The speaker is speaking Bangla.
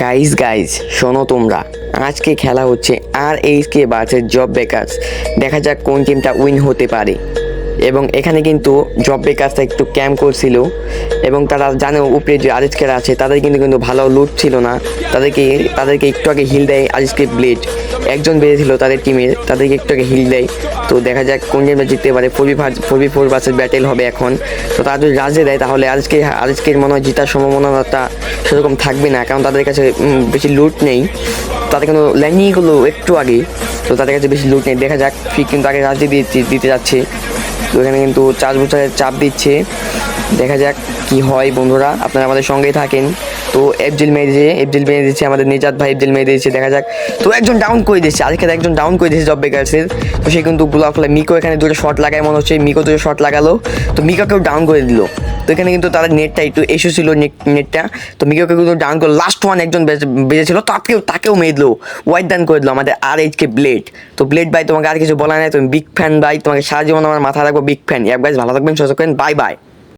গাইস গাইস শোনো তোমরা, আজকে খেলা হচ্ছে RHK ভার্সেস জব বেকার্স। দেখা যাক কোন টিমটা উইন হতে পারে। এবং এখানে কিন্তু জব বেকার্সটা একটু ক্যাম্প করছিল এবং তারা জানে উপরে যে আরএসকেরা আছে তাদের কিন্তু কিন্তু ভালো লুট ছিল না। তাদেরকে একটু আগে হিল দেয় আরএসকে ব্লেড, একজন বেড়েছিল তাদের টিমের, তাদেরকে একটু আগে হিল দেয়। তো দেখা যাক কোন টিমটা জিততে পারে। 4v4 ভার্সেস ব্যাটেল হবে এখন। তো তারা যদি রাজে দেয় তাহলে আজকের মনে হয় জেতার সম্ভাবনাটা সেরকম থাকবে না, কারণ তাদের কাছে বেশি লুট নেই। তাদের কিন্তু ল্যান্ডিংগুলো একটু আগে, তো তাদের কাছে বেশি লুট নেই। দেখা যাক ফিক কিন্তু আগে রাজে দিতে যাচ্ছে। তো এখানে কিন্তু 4 বছরের চাপ দিচ্ছে। দেখা যাক কি হয় বন্ধুরা, আপনারা আমাদের সঙ্গেই থাকেন। তো এফজেল মেরে দিচ্ছে আমাদের নিজাত ভাই, এফজেল মেরে দিচ্ছে। দেখা যাক, তো একজন ডাউন করে দিচ্ছে, আজকে একজন ডাউন করে দিচ্ছে জব বেকার্সের। তো সে কিন্তু ব্লক ফেলে মিকো এখানে দুটো শট লাগায় মনে হচ্ছে, মিকো দুটো শট লাগালো, তো মিকাকেও ডাউন করে দিল। তো এখানে কিন্তু তাদের নেটটা একটু ইস্যু ছিল, নেটটা। তো মিকাকে কিন্তু ডাউন করে লাস্ট ওয়ান একজন বেজেছিল, তাকেও মেরে দিল, ওয়াইড ডাউন করে দিল আমাদের RHK ব্লেড। তো ব্লেড ভাই তোমাকে আর কিছু বলা নাই, তুমি বিগ ফ্যান ভাই, তোমাকে সারা জীবন আমার মাথা রাখবো বিগ ফ্যান। গাইস ভালো থাকবেন, সুস্থ থাকবেন, বাই বাই।